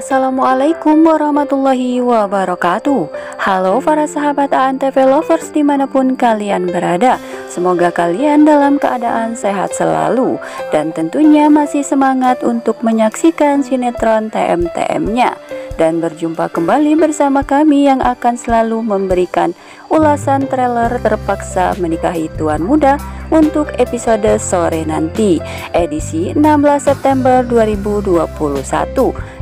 Assalamualaikum warahmatullahi wabarakatuh. Halo para sahabat ANTV lovers dimanapun kalian berada. Semoga kalian dalam keadaan sehat selalu dan tentunya masih semangat untuk menyaksikan sinetron TM-TM-nya. Dan berjumpa kembali bersama kami yang akan selalu memberikan ulasan trailer Terpaksa Menikahi Tuan Muda untuk episode sore nanti, edisi 16 September 2021,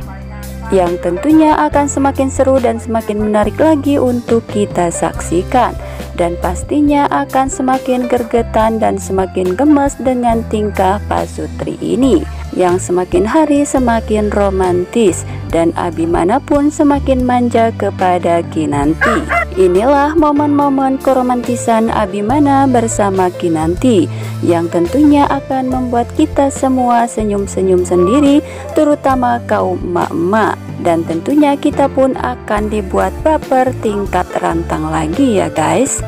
yang tentunya akan semakin seru dan semakin menarik lagi untuk kita saksikan, dan pastinya akan semakin gergetan dan semakin gemes dengan tingkah Pak Sutri ini yang semakin hari semakin romantis dan Abimana pun semakin manja kepada Kinanti. Inilah momen-momen keromantisan Abimana bersama Kinanti yang tentunya akan membuat kita semua senyum-senyum sendiri, terutama kaum emak-emak, dan tentunya kita pun akan dibuat baper tingkat rantang lagi ya guys.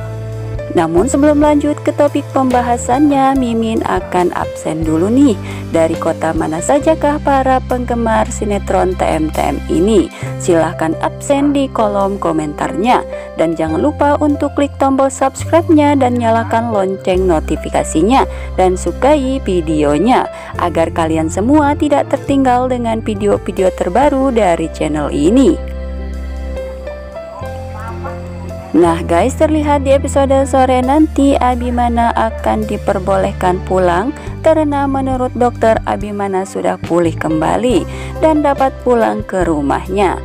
Namun sebelum lanjut ke topik pembahasannya, Mimin akan absen dulu nih. Dari kota mana sajakah para penggemar sinetron TM-TM ini? Silahkan absen di kolom komentarnya. Dan jangan lupa untuk klik tombol subscribe-nya dan nyalakan lonceng notifikasinya. Dan sukai videonya, agar kalian semua tidak tertinggal dengan video-video terbaru dari channel ini. Nah guys, terlihat di episode sore nanti Abimana akan diperbolehkan pulang karena menurut dokter Abimana sudah pulih kembali dan dapat pulang ke rumahnya.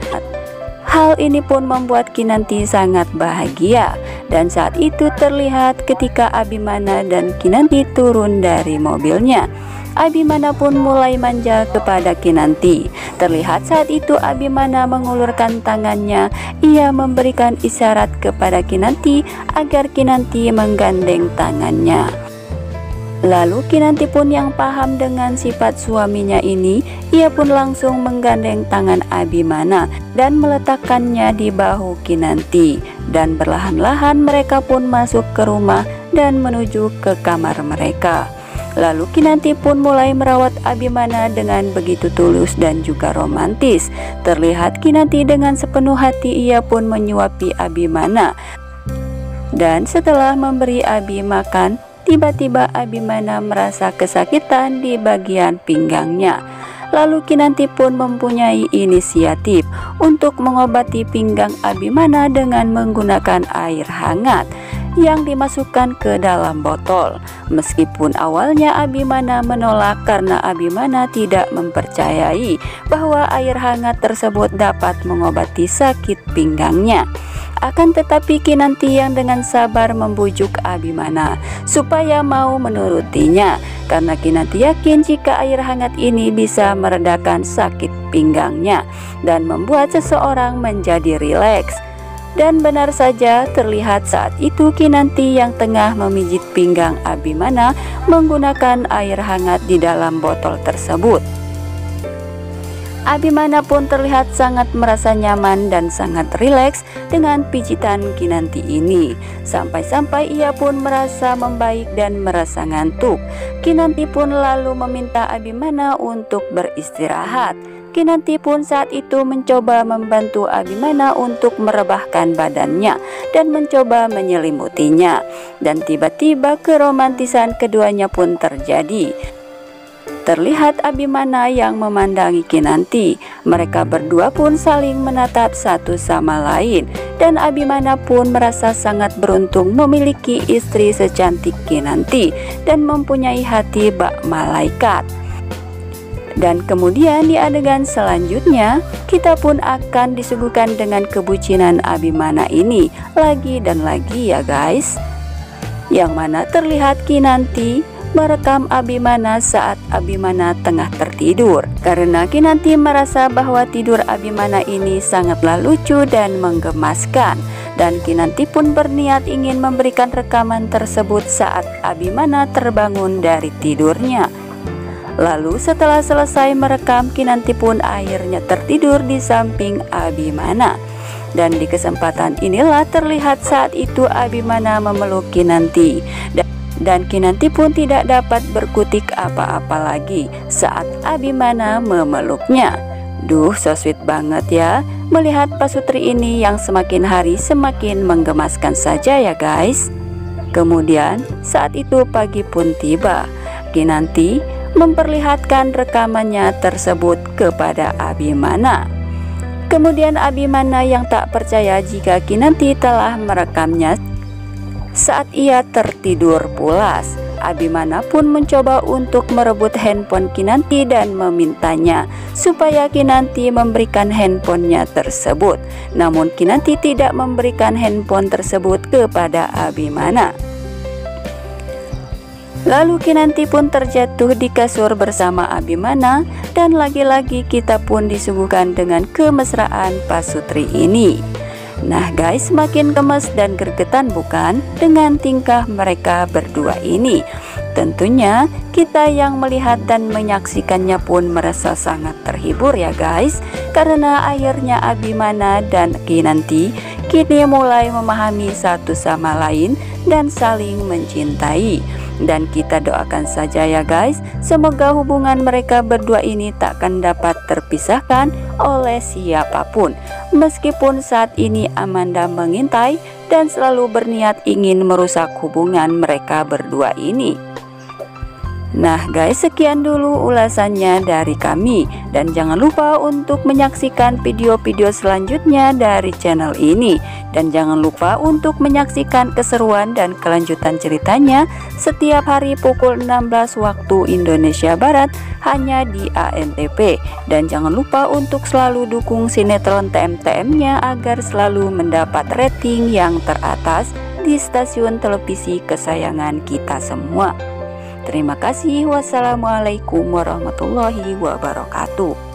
Hal ini pun membuat Kinanti sangat bahagia, dan saat itu terlihat ketika Abimana dan Kinanti turun dari mobilnya. Abimana pun mulai manja kepada Kinanti. Terlihat saat itu Abimana mengulurkan tangannya. Ia memberikan isyarat kepada Kinanti agar Kinanti menggandeng tangannya. Lalu Kinanti pun yang paham dengan sifat suaminya ini, ia pun langsung menggandeng tangan Abimana dan meletakkannya di bahu Kinanti. Dan perlahan-lahan mereka pun masuk ke rumah dan menuju ke kamar mereka. Lalu Kinanti pun mulai merawat Abimana dengan begitu tulus dan juga romantis. Terlihat Kinanti dengan sepenuh hati ia pun menyuapi Abimana. Dan setelah memberi Abi makan, tiba-tiba Abimana merasa kesakitan di bagian pinggangnya. Lalu Kinanti pun mempunyai inisiatif untuk mengobati pinggang Abimana dengan menggunakan air hangat yang dimasukkan ke dalam botol. Meskipun awalnya Abimana menolak karena Abimana tidak mempercayai bahwa air hangat tersebut dapat mengobati sakit pinggangnya. Akan tetapi Kinanti yang dengan sabar membujuk Abimana supaya mau menurutinya, karena Kinanti yakin jika air hangat ini bisa meredakan sakit pinggangnya dan membuat seseorang menjadi rileks. Dan benar saja, terlihat saat itu Kinanti yang tengah memijit pinggang Abimana menggunakan air hangat di dalam botol tersebut. Abimana pun terlihat sangat merasa nyaman dan sangat rileks dengan pijitan Kinanti ini. Sampai-sampai ia pun merasa membaik dan merasa ngantuk. Kinanti pun lalu meminta Abimana untuk beristirahat. Kinanti pun saat itu mencoba membantu Abimana untuk merebahkan badannya dan mencoba menyelimutinya. Dan tiba-tiba keromantisan keduanya pun terjadi. Terlihat Abimana yang memandangi Kinanti. Mereka berdua pun saling menatap satu sama lain. Dan Abimana pun merasa sangat beruntung memiliki istri secantik Kinanti dan mempunyai hati bak malaikat. Dan kemudian di adegan selanjutnya kita pun akan disuguhkan dengan kebucinan Abimana ini lagi dan lagi ya guys, yang mana terlihat Kinanti merekam Abimana saat Abimana tengah tertidur, karena Kinanti merasa bahwa tidur Abimana ini sangatlah lucu dan menggemaskan. Dan Kinanti pun berniat ingin memberikan rekaman tersebut saat Abimana terbangun dari tidurnya. Lalu setelah selesai merekam, Kinanti pun akhirnya tertidur di samping Abimana. Dan di kesempatan inilah terlihat saat itu Abimana memeluk Kinanti. Dan Kinanti pun tidak dapat berkutik apa-apa lagi saat Abimana memeluknya. Duh, so sweet banget ya melihat pasutri ini yang semakin hari semakin menggemaskan saja ya guys. Kemudian saat itu pagi pun tiba. Kinanti memperlihatkan rekamannya tersebut kepada Abimana. Kemudian Abimana yang tak percaya jika Kinanti telah merekamnya saat ia tertidur pulas. Abimana pun mencoba untuk merebut handphone Kinanti dan memintanya supaya Kinanti memberikan handphonenya tersebut. Namun Kinanti tidak memberikan handphone tersebut kepada Abimana. Lalu Kinanti pun terjatuh di kasur bersama Abimana dan lagi-lagi kita pun disuguhkan dengan kemesraan pasutri ini. Nah guys, semakin gemes dan gregetan bukan dengan tingkah mereka berdua ini. Tentunya kita yang melihat dan menyaksikannya pun merasa sangat terhibur ya guys. Karena akhirnya Abimana dan Kinanti kini mulai memahami satu sama lain dan saling mencintai. Dan kita doakan saja ya guys, semoga hubungan mereka berdua ini takkan dapat terpisahkan oleh siapapun. Meskipun saat ini Amanda mengintai dan selalu berniat ingin merusak hubungan mereka berdua ini. Nah guys, sekian dulu ulasannya dari kami. Dan jangan lupa untuk menyaksikan video-video selanjutnya dari channel ini. Dan jangan lupa untuk menyaksikan keseruan dan kelanjutan ceritanya setiap hari pukul 16 waktu Indonesia Barat hanya di ANTV. Dan jangan lupa untuk selalu dukung sinetron TM-TM-nya agar selalu mendapat rating yang teratas di stasiun televisi kesayangan kita semua. Terima kasih. Wassalamualaikum warahmatullahi wabarakatuh.